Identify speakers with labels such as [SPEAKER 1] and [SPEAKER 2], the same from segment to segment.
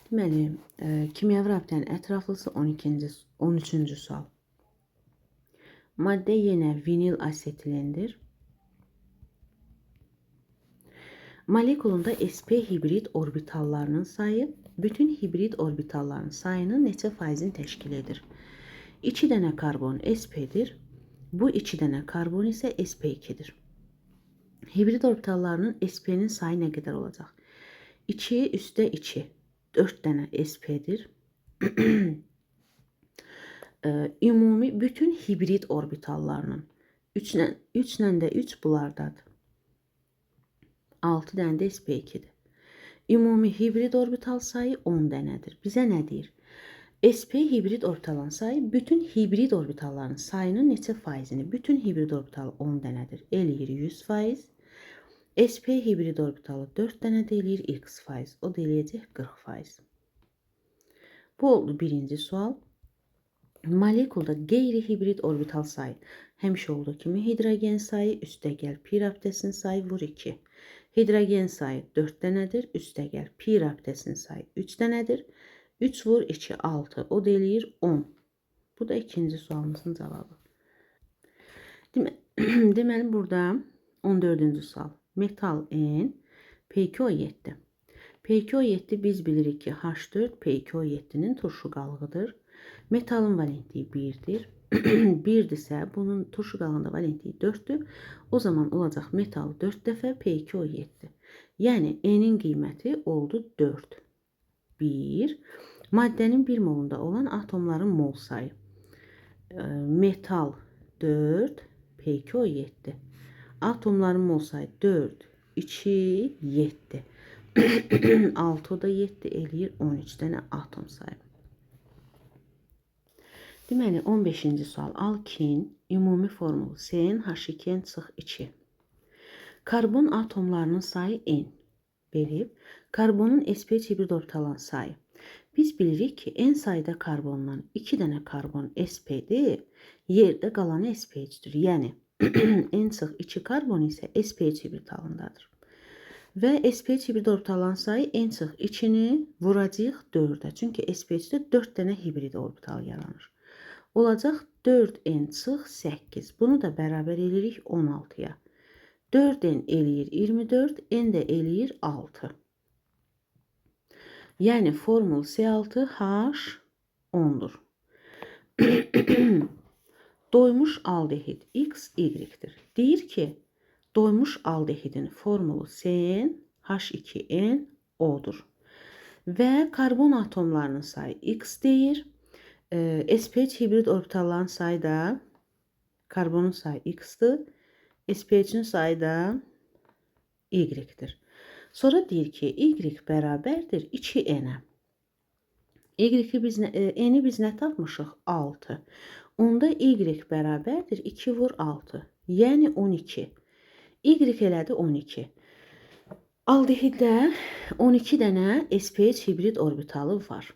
[SPEAKER 1] Deməli, kimyəvi rabitənin ətraflısı 13-cü sual. Maddə yenə vinil asetilendir. Molekulunda sp hibrid orbitallarının sayı bütün hibrid orbitalların sayının neçə faizini təşkil edir? 2 dənə karbon sp-dir. Bu 2 dənə karbon isə sp2-dir. Hibrid orbitallarının sp-nin sayı nə qədər olacaq? 2 üstə 2, 4 dənə sp-dir. Ümumi bütün hibrid orbitallarının 3 ilə 3 bunlardadır. 6 dənə də sp2-dir. Ümumi hibrid orbital sayı 10 dənədir. Bizə nə deyir? Sp hibrid orbitalın sayı bütün hibrid orbitalların sayının neçə faizini? Bütün hibrid orbital 10 dənədir. Eləyir 100%. Sp hibrid orbitalı 4 dənə də eləyir x faiz. O da eləyəcək 40%. Bu oldu birinci sual. Molekulda qeyri-hibrid orbital sayı həmişə olduğu kimi hidrogen sayı üstə gəl pi rabitəsinin sayı vur 2. Hidrogen sayı 4 dənədir, üstə gəl pi rabitəsinin sayı 3 dənədir. 3 vur 2, 6, o da eləyir 10. Bu da ikinci sualımızın cavabı. Deməli, burada 14-cü sual. Metal N, P2O7. P2O7 biz bilirik ki, H4 P2O7'nin turşu qalığıdır. Metalın valentliyi 1'dir. 1'dirsə, bunun turşu qalığında valentliyi 4'dür. O zaman olacaq metal 4 dəfə P2O7. Yəni, N'in qiyməti oldu 4. 1. Maddənin 1 molunda olan atomların mol sayı. Metal 4, P2O7. Atomların mol sayı 4, 2, 7. 6 da 7 eləyir 13 dənə atom sayı. Deməli, 15-ci sual. Alkin ümumi formulu CnH2n-2. Karbon atomlarının sayı N verib. Karbonun sp3 hibrid orbitalının sayı. Biz bilirik ki, N sayda karbondan 2 dənə karbon sp-dir, yerdə qalanı sp3-dür. Yəni, N-2 karbon isə sp3 hibrid halındadır. Və sp3 hibrid orbitalların sayı N-2-ni vuracaq 4-ə. Çünki sp3-də 4 dənə hibrid orbital yaranır. Olacaq 4N-8. Bunu da bərabər eləyirik 16-ya. 4N eləyir 24, N də eləyir 6. Yəni formul C6H10'dur. Doymuş aldehid X, Y-dir. Deyir ki, doymuş aldehidin formulu CnH2nO'dur. Və karbon atomlarının sayı X deyir. sp3 hibrid orbitalların sayı da karbonun sayı X'dir. sp3'ün sayı da Y-dir. Sonra deyir ki, Y bərabərdir 2N-ə. N'i biz nə tapmışıq? 6. Onda Y bərabərdir 2 vur 6. Yəni 12. Y elədi 12. Aldehiddə 12 dənə sp3 hibrid orbitalı var.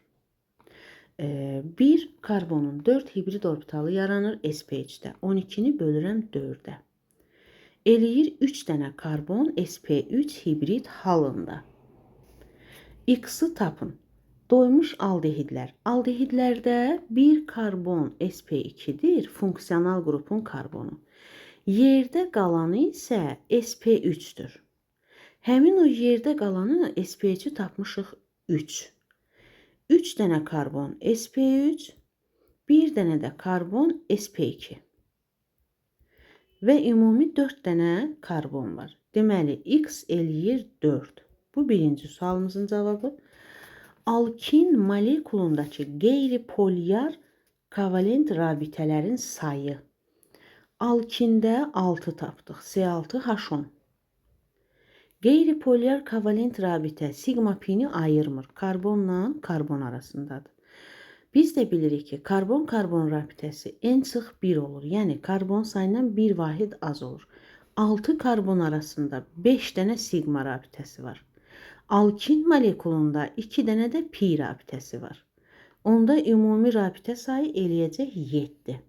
[SPEAKER 1] Bir karbonun 4 hibrid orbitalı yaranır sp3'də. 12'ni bölürəm 4'ə. Eləyir 3 dənə karbon sp3 hibrid halında. X'ı tapın. Doymuş aldehidlər. Aldehidlərdə bir karbon sp2'dir, fonksiyonal qrupun karbonu. Yerdə qalanı isə sp3'dür. Həmin o yerdə qalanı sp3'ü tapmışıq 3. 3 dənə karbon sp3, bir dənə də karbon sp2. Və ümumi 4 dənə karbon var. Deməli, X eləyir 4. Bu birinci sualımızın cavabı. Alkin molekulundakı qeyri-polyar kovalent rabitələrin sayı. Alkində 6 tapdıq. C6H10. Qeyri-polyar kovalent rabitə sigma pini ayırmır. Karbonla karbon arasındadır. Biz də bilirik ki, karbon-karbon rabitəsi N-1 olur. Yəni, karbon sayından bir vahid az olur. 6 karbon arasında 5 dənə sigma rabitəsi var. Alkin molekulunda 2 dənə də pi rabitəsi var. Onda ümumi rabitə sayı eləyəcək 7.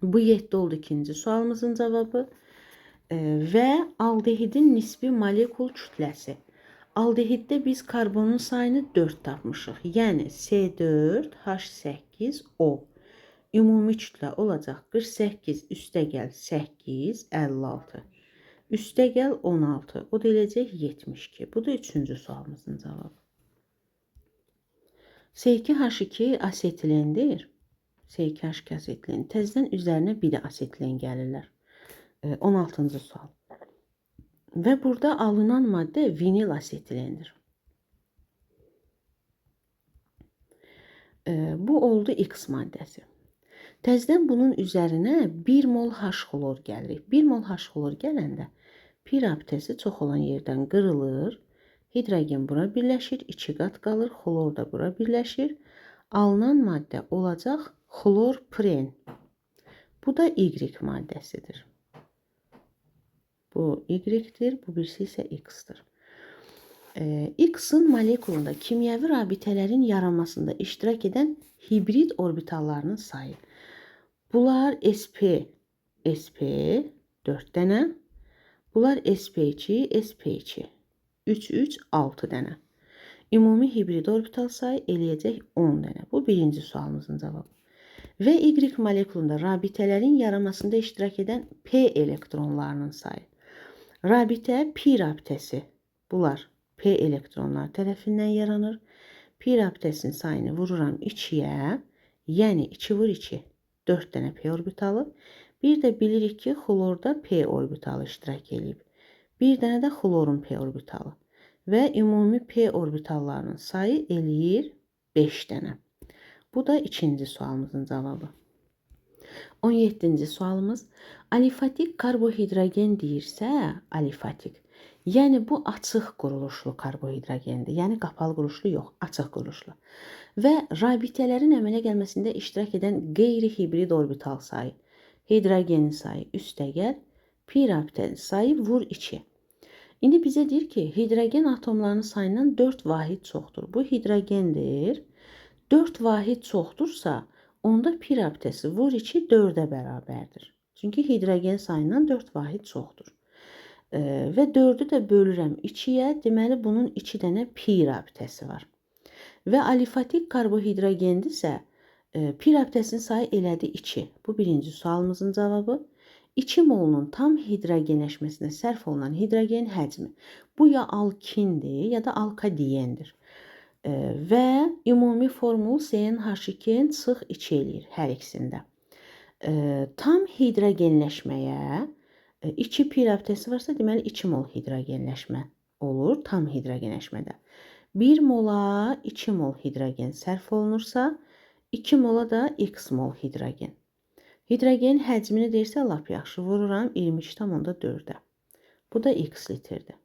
[SPEAKER 1] Bu 7 oldu ikinci sualımızın cavabı. Və aldehidin nisbi molekul kütləsi. Aldehiddə biz karbonun sayını 4 tapmışıq. Yəni C4H8O. Ümumi kütlə olacaq 48 üstəgəl 8, 56. Üstəgəl 16. O da eləcək 72. Bu da 3-cü sualımızın cavabı. C2H2 asetilendir. C2H2 asetilen. Təzədən üzərinə bir də asetilen gəlirlər. 16-cı sual. Və burada alınan maddə vinil asetilendir. Bu oldu X maddəsi. Təzədən bunun üzərinə 1 mol H-xlor gəlir. 1 mol H-xlor gələndə pir aptesi çox olan yerdən qırılır. Hidrogen bura birləşir. 2 qat qalır. Xlor da bura birləşir. Alınan maddə olacaq xlorpren. Bu da Y maddəsidir. Bu Y-dir, bu birisi isə X-dir. X-in molekulunda kimyəvi rabitələrin yaranmasında iştirak edən hibrid orbitallarının sayı. Bunlar sp 4 dənə. Bunlar sp2, sp2. 3, 6 dənə. Ümumi hibrid orbital sayı eləyəcək 10 dənə. Bu birinci sualımızın cavabı. Və Y molekulunda rabitələrin yaranmasında iştirak edən p elektronlarının sayı. Rabitə pi rabitəsi. Bunlar p elektronlar tərəfindən yaranır. Pi rabitəsinin sayını vururam 2-yə. Yəni 2 vur 2. 4 dənə p orbitalı. Bir də bilirik ki, xlorda p orbitalı iştirak edib. Bir dənə də xlorun p orbitalı. Və ümumi p orbitallarının sayı eləyir 5 dənə. Bu da ikinci sualımızın cavabı. 17-ci sualımız. Alifatik karbohidrogen deyirsə, alifatik. Yəni bu açıq quruluşlu karbohidrogendir. Yəni qapalı quruluşlu yox, açıq quruluşlu. Və rabitələrin əmələ gəlməsində iştirak edən qeyri-hibrid orbital sayı. Hidrogenin sayı üstəgəl, pi rabitənin sayı vur 2. İndi bizə deyir ki, hidrogen atomlarının sayından 4 vahid çoxdur. Bu hidrogendir. 4 vahid çoxdursa, onda pi rabitəsi vur 2 4-ə bərabərdir. Çünki hidrogen sayından 4 vahid çoxdur. Və 4-ü də bölürəm 2-yə, deməli bunun 2 dənə pi rabitəsi var. Və alifatik karbohidrogendirsə, pi rabitəsinin sayı elədi 2. Bu birinci sualımızın cavabı. 2 molunun tam hidrogenləşməsinə sərf olunan hidrogen həcmi. Bu ya alkindir, ya da alkadiyendir. Və ümumi formul CnH2 eləyir hər ikisində. Tam hidrogenləşməyə 2 pi rabitəsi varsa, deməli 2 mol hidrogenləşmə olur tam hidrogenləşmədə. 1 mola 2 mol hidrogen sərf olunursa, 2 mola da x mol hidrogen. Hidrogenin həcmini deyirsə, lap yaxşı vururam 22,4-ə. Bu da x litrdir.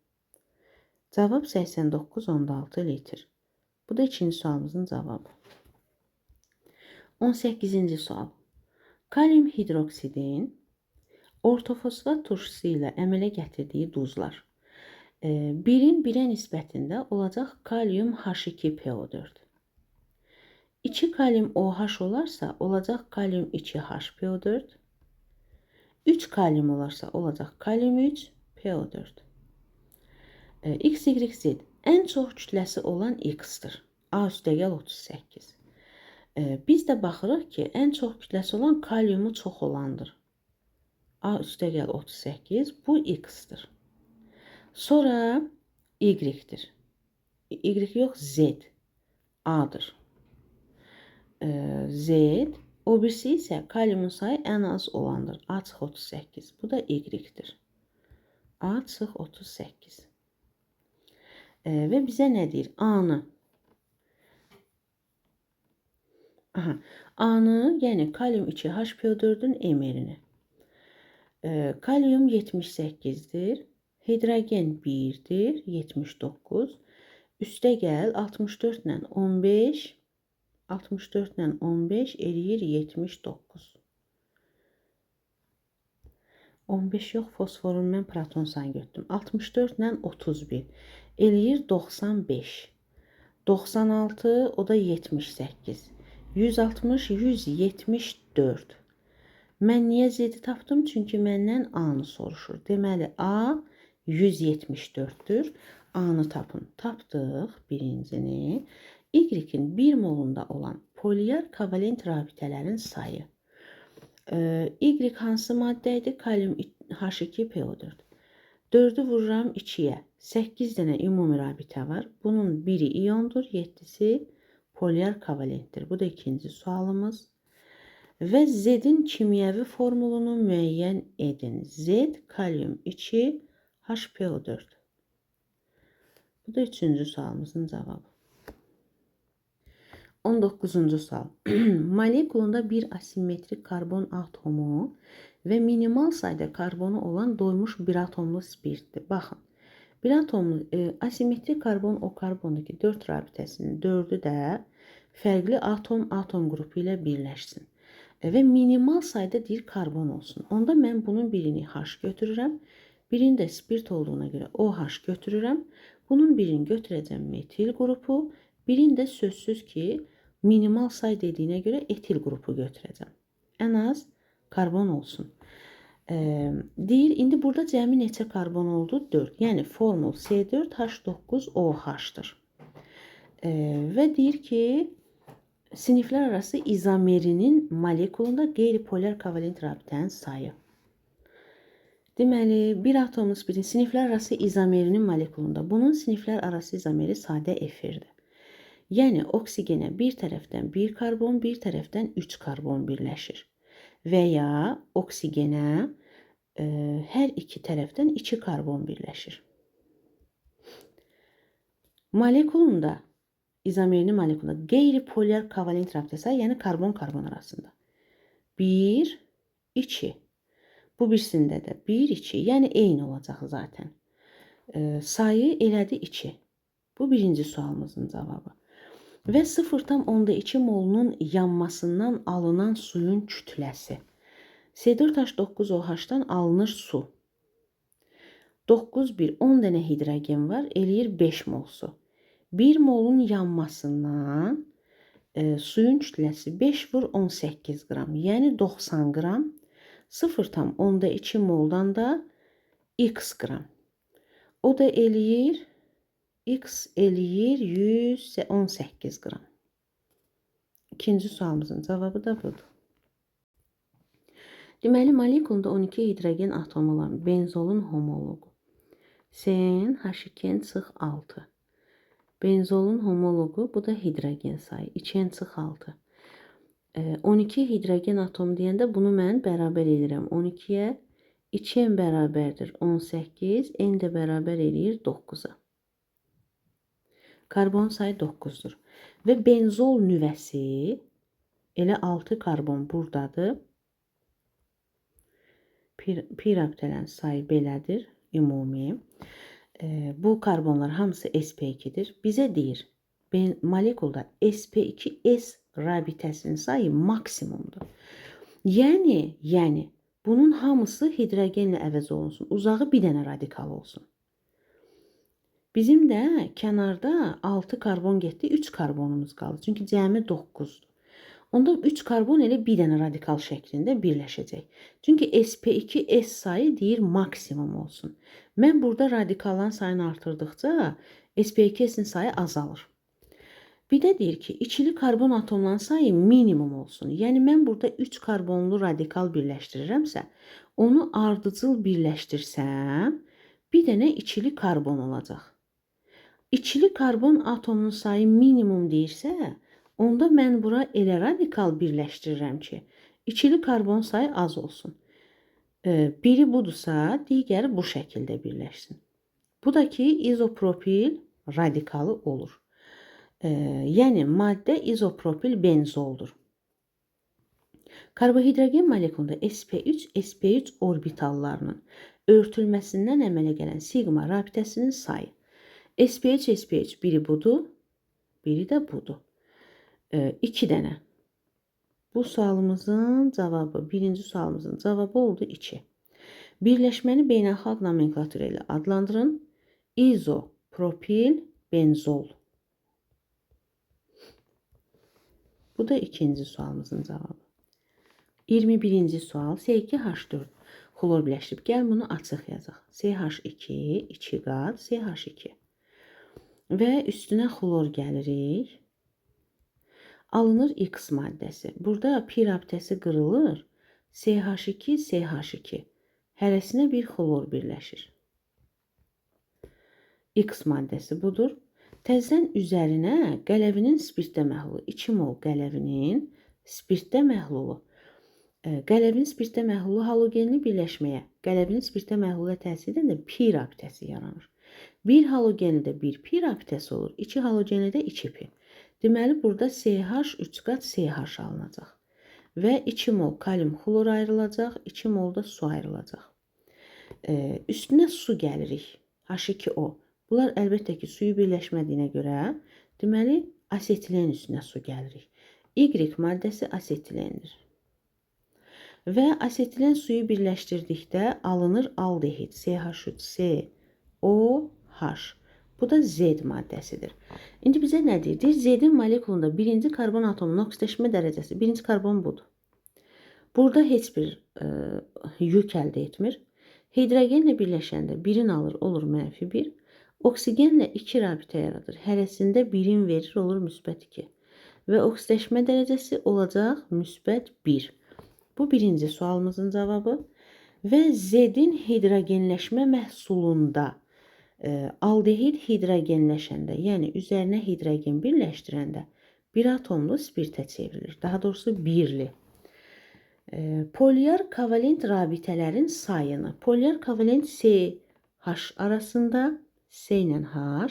[SPEAKER 1] Cavab 89,6 litr. Bu da ikinci sualımızın cavabı. 18-ci sual. Kalium hidroksidin ortofosfat turşusu ilə əmələ gətirdiyi duzlar. 1-in 1-ə nisbətində olacaq kalium H2PO4. 2 kalium OH olarsa olacaq kalium 2HPO4. 3 kalium olarsa olacaq kalium 3PO4. XYZ ən çox kütləsi olan X-dir. A üstəgəl 38. Biz də baxırıq ki, ən çox kütləsi olan kaliumu çox olandır. A üstəgəl 38. Bu X-dir. Sonra Y-dir. Y yox, Z. A-dır. Z. O birisi isə kaliumun sayı ən az olandır. A-38. Bu da Y-dir. A-38. Və bizə nə deyir? A-nı. A-nı, yəni kalium 2HPO4-ün emerini. Kalium 78-dir. Hidrogen 1-dir. 79. Üstəgəl 64 ilə 15. 64 ilə 15 eləyir 79. 15 yox, fosforun mən proton sayını götürdüm. 64 ilə 31 eləyir 95. 96, o da 78. 160, 174. Mən niyə Z-i tapdım? Çünki məndən A-nı soruşur. Deməli, A 174-dür. A-nı tapın. Tapdıq birincini. Y-in 1 molunda olan polyar kovalent rabitələrin sayı. Y hansı maddə idi? Kalium H2PO4. 4'ü vururam 2'yə. 8 dənə ümumi rabitə var. Bunun biri iyondur, 7'si polyar kovalentdir. Bu da ikinci sualımız. Və Z-in kimyəvi formulunu müəyyən edin. Z kalium 2 HPO4. Bu da üçüncü sualımızın cavabı. 19-cu sual. Molekulunda bir asimetrik karbon atomu və minimal sayda karbonu olan doymuş bir atomlu spirtdir. Baxın. Bir atomlu asimetrik karbon o karbondur ki 4 rabitəsinin 4'ü də fərqli atom qrupu ilə birləşsin. Və minimal sayda deyir karbon olsun. Onda mən bunun birini H götürürəm. Birini də spirt olduğuna görə OH götürürəm. Bunun birini götürəcəm metil qrupu. Birində sözsüz ki, minimal say dediyinə görə etil qrupu götürəcəm. Ən az karbon olsun. Deyir, indi burada cəmi neçə karbon oldu? 4. Yəni formul C4H9OH-dır. Və deyir ki, siniflər arası izomerinin molekulunda qeyri-polyar kovalent rabitənin sayı. Deməli, bir atomlu spirtin siniflər arası izomerinin molekulunda bunun siniflər arası izomeri sadə efirdir. Yəni, oksigenə bir tərəfdən 1 karbon, bir tərəfdən 3 karbon birləşir. Və ya oksigenə hər iki tərəfdən 2 karbon birləşir. Molekulunda, izomerinin molekulunda qeyri-polyar kovalent rabitəsi, yəni karbon-karbon arasında. 1, 2. Bu birisində də 1, 2. Yəni, eyni olacaq zaten. Sayı elədi 2. Bu birinci sualımızın cavabı. Və 0,2 molunun yanmasından alınan suyun kütləsi. C4H9OH-dan alınır su. 9, 1, 10 dənə hidrogen var, eləyir 5 mol su. 1 molun yanmasından suyun kütləsi 5 vur 18 qram, yəni 90 qram. 0,2 moldan da x qram. O da eləyir X eləyir 118 qram. İkinci sualımızın cavabı da budur. Deməli, molekulunda 12 hidrogen atomu olan benzolun homologu CN H2NCO6. Benzolun homologu, bu da hidrogen sayı 2NCO6. 12 hidrogen atomu deyəndə bunu mən bərabər edirəm 12-yə. 2N bərabərdir 18, N də bərabər eləyir 9-a. Karbon sayı 9'dur. Və benzol nüvəsi elə 6 karbon buradadır. Pi rabitələrin sayı belədir, ümumi. Bu karbonlar hamısı sp2'dir. Bizə deyir, molekulda sp2s rabitəsinin sayı maksimumdur. Yəni bunun hamısı hidrogenlə əvəz olunsun. Uzağı bir dənə radikal olsun. Bizim də kənarda 6 karbon getdi, 3 karbonumuz qaldı. Çünki cəmi 9'dur. Onda 3 karbon elə bir dənə radikal şəklində birləşəcək. Çünki sp2s sayı deyir maksimum olsun. Mən burada radikalların sayını artırdıqca sp2s'in sayı azalır. Bir də deyir ki, ikili karbon atomlarının sayı minimum olsun. Yəni mən burada 3 karbonlu radikal birləşdirirəmsə, onu ardıcıl birləşdirsəm, bir dənə ikili karbon olacaq. İkili karbon atomunun sayı minimum deyirsə, onda mən bura elə radikal birləşdirirəm ki, ikili karbon sayı az olsun. Biri budursa, digəri bu şəkildə birləşsin. Bu da ki, izopropil radikalı olur. Yəni, maddə izopropil benzoldur. Karbohidrogen molekulunda sp3 orbitallarının örtülməsindən əmələ gələn sigma rabitəsinin sayı. sp3 biri budur, biri də budur. 2 dənə. Bu sualımızın cavabı, birinci sualımızın cavabı oldu 2. Birləşməni beynəlxalq nomenklatura ilə adlandırın. İzopropil benzol. Bu da ikinci sualımızın cavabı. 21-ci sual. C2H4 xlor birləşdirib. Gəl bunu açıq yazaq. CH2, 2 qat, CH2. və üstünə xlor gəlirik. Alınır X maddəsi. Burada pir abidəsi qırılır. CH2, CH2. Hərəsinə bir xlor birləşir. X maddəsi budur. Təzədən üzərinə qələvinin spirtdə məhlulu, 2 mol qələvinin spirtdə məhlulu. Qələvinin spirtdə məhlulu halogenli birləşməyə, qələvinin spirtdə məhlula təsir edən də pir abidəsi yaranır. Bir halogenlidə bir pir abidəsi olur, 2 halogenlidə 2 pir. Deməli, burada CH 3 qat CH alınacaq və 2 mol kalium xlor ayrılacaq, 2 mol da su ayrılacaq. Üstünə su gəlirik, H2O. Bunlar əlbəttə ki, suyu birləşmədiyinə görə, deməli, asetilen üstünə su gəlirik. Y maddəsi asetilendir. Və asetilen suyu birləşdirdikdə alınır aldehid, CH3COH. Bu da Z maddəsidir. İndi bizə nə deyir? Deyir, Z-in molekulunda birinci karbon atomunun oksidaşma dərəcəsi, birinci karbon budur. Burada heç bir yük əldə etmir. Hidrogenlə birləşəndə birin alır, olur -1. Oksigenlə 2 rabitə yaradır. Hərəsində birin verir, olur -2. Və oksidaşma dərəcəsi olacaq -1. Bu birinci sualımızın cavabı. Və Z-in hidrogenləşmə məhsulunda aldehid hidrogenləşəndə, yəni üzərinə hidrogen birləşdirəndə bir atomlu spirtə çevrilir. Daha doğrusu birli. Polyar kovalent rabitələrin sayını, polyar kovalent CH arasında, C ilə H,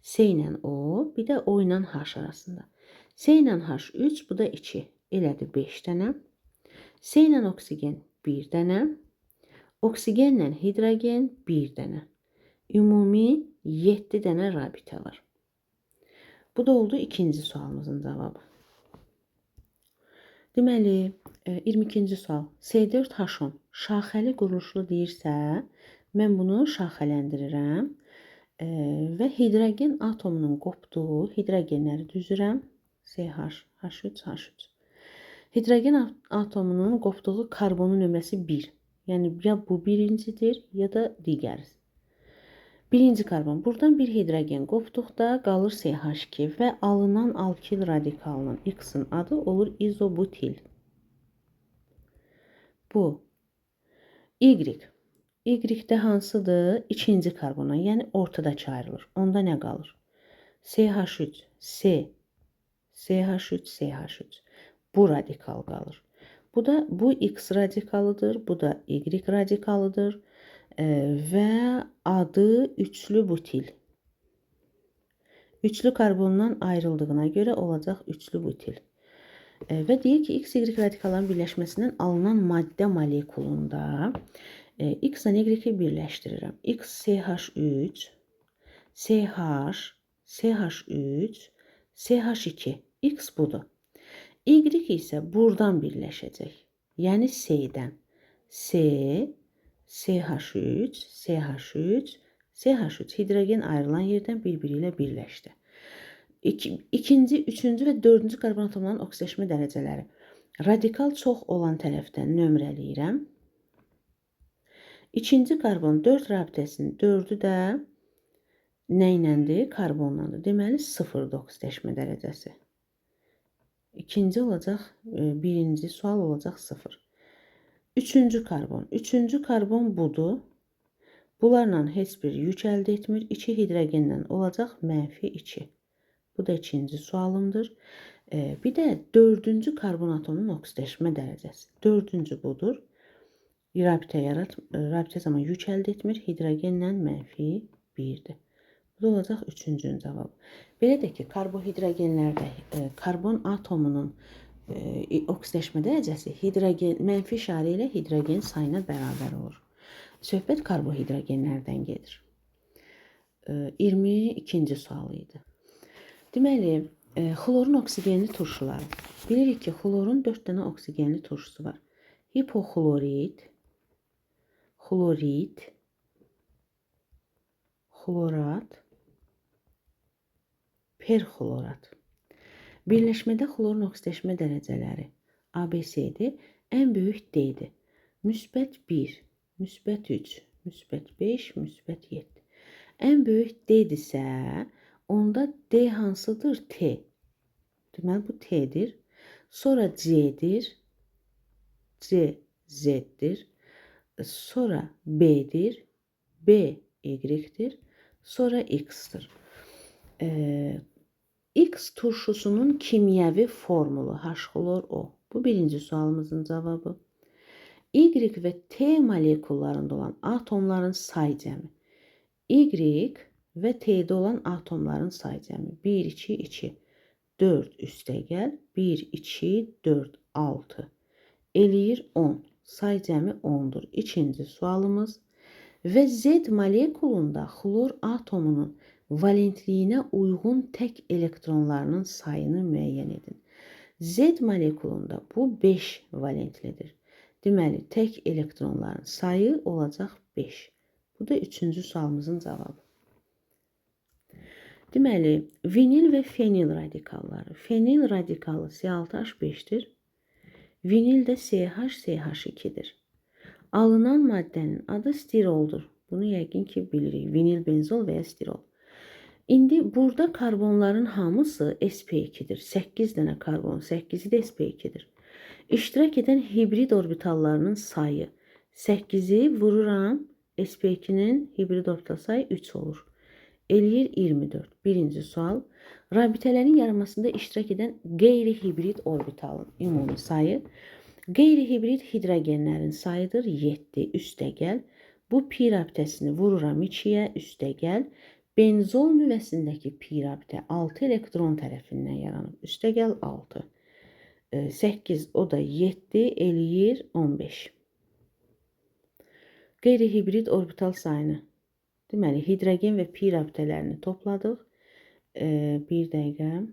[SPEAKER 1] C ilə O, bir də O ilə H arasında. C ilə H 3, bu da 2, elədir 5 dənə. C ilə oksigen 1 dənə. Oksigenlə hidrogen 1 dənə. Ümumi 7 dənə rabitə var. Bu da oldu ikinci sualımızın cavabı. Deməli, 22-ci sual. C4H10 şaxəli quruluşlu deyirsə, mən bunu şaxələndirirəm və hidrogen atomunun qopduğu hidrogenləri düzürəm. CH, H3, H3. Hidrogen atomunun qopduğu karbonun nömrəsi 1. Yəni, ya bu birincidir, ya da digəri. Birinci karbon. Buradan bir hidrogen qopduqda qalır CH2 və alınan alkil radikalının X-in adı olur izobutil. Bu. Y. Y-də hansıdır? İkinci karbona, yəni ortadakı ayrılır. Onda nə qalır? CH3, C, CH3, CH3. Bu radikal qalır. Bu X radikalıdır, bu da Y radikalıdır. Və adı üçlü butil. Üçlü karbondan ayrıldığına görə olacaq üçlü butil. Və deyir ki, X-Y radikalların birləşməsindən alınan maddə molekulunda X ilə Y-i birləşdirirəm. X CH3, CH, CH3, CH2. X budur. Y isə buradan birləşəcək. Yəni C-dən. C, CH3, CH3, CH3 hidrogen ayrılan yerdən bir-biri ilə birləşdi. İkinci, üçüncü və dördüncü karbon atomlarının oksidaşma dərəcələri. Radikal çox olan tərəfdən nömrələyirəm. İkinci karbon 4 rabitəsinin 4-ü də nə iləndir? Karbonlandır. Deməli 0-dır oksidaşma dərəcəsi. İkinci olacaq, birinci sual olacaq 0. Üçüncü karbon. Üçüncü karbon budur. Bunlarla heç bir yük əldə etmir. 2 hidrogenlə olacaq -2. Bu da ikinci sualımdır. Bir də dördüncü karbon atomunun oksidaşma dərəcəsi. Dördüncü budur. Rabitə zaman yük əldə etmir. Hidrogenlə -1-dir. Bu da olacaq üçüncünün cavabı. Belə də ki, karbohidrogenlərdə karbon atomunun oksidaşma dərəcəsi mənfi işarə ilə hidrogen sayına bərabər olur. Söhbət karbohidrogenlərdən gedir. 22-ci sual idi. Deməli, xlorun oksigenli turşuları. Bilirik ki, xlorun 4 dənə oksigenli turşusu var. Hipoxlorid, xlorid, xlorat, perxlorat. Birləşmədə xlorun oksidaşma dərəcələri ABC-dir. Ən böyük D-dir. -1, -3, -5, -7. Ən böyük D-dirsə, Onda D hansıdır? T. Deməli bu T'dir. Sonra C'dir. C Z'dir. Sonra B'dir. B Y'dir. Sonra X'tir. X turşusunun kimyəvi formulu HClor O. Bu birinci sualımızın cavabı. Y ve T molekullarında olan atomların sayı cəmi. Y ve T'de olan atomların sayı cəmi. 1, 2, 2. 4 üstəgəl. 1, 2, 4, 6. Eləyir 10. Sayı cəmi 10'dur. İkinci sualımız. Ve Z molekulunda xlor atomunun valentliyinə uyğun tək elektronlarının sayını müəyyən edin. Z molekulunda bu 5 valentlidir. Deməli, tək elektronların sayı olacaq 5. Bu da üçüncü sualımızın cavabı. Deməli, vinil və fenil radikalları. Fenil radikalı C6H5'dir. Vinil də CH2'dir. Alınan maddənin adı stiroldur. Bunu yəqin ki bilirik. Vinil benzol və ya stirol. İndi burada karbonların hamısı sp2'dir. 8 dənə karbon, 8'i də sp2'dir. İştirak edən hibrid orbitallarının sayı 8'i vururam. sp2'nin hibrid orbital sayı 3 olur. Eləyir 24. Birinci sual. Rabitələrin yaranmasında iştirak edən qeyri-hibrid orbitalın ümumi sayı. Qeyri-hibrid hidrogenlərin sayıdır 7 üstəgəl. Bu pi rabitəsini vururam 2'yə üstəgəl. Benzol nüvəsindəki pi rabitə 6 elektron tərəfindən yaranıb. Üstəgəl 6. 8 o da 7 eləyir 15. Qeyri-hibrid orbital sayını. Deməli, hidrogen və pi rabitələrini topladıq. Bir dəqiqə.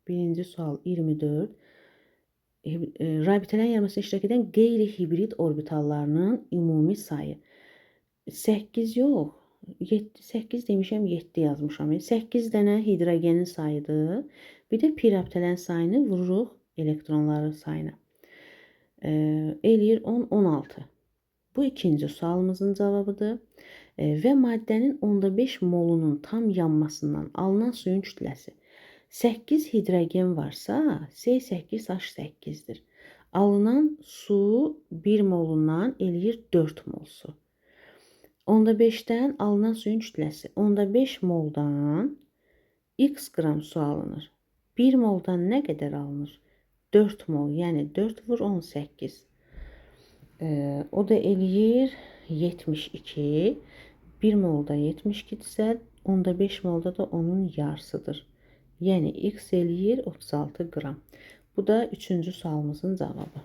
[SPEAKER 1] Birinci sual 24. Rabitələrin yaranmasına iştirak edən qeyri-hibrid orbitallarının ümumi sayı. 8 yox. 8 demişəm, 7 yazmışam. 8 dənə hidrogenin sayıdır. Bir də pi rabitələrin sayını vururuq elektronların sayına. Eləyir 10, 16. Bu ikinci sualımızın cavabıdır. Və maddənin 5 molunun tam yanmasından alınan suyun kütləsi 8 hidrogen varsa C8H8'dir. Alınan su 1 molundan eləyir 4 mol su. 5'ten alınan suyun kütləsi 5 moldan x qram su alınır. 1 moldan nə qədər alınır? 4 mol, yəni 4 vur 18. O da eləyir 72. 1 molda 72'dirsə, 5 molda da onun yarısıdır. Yəni x eləyir 36 qram. Bu da üçüncü sualımızın cavabı.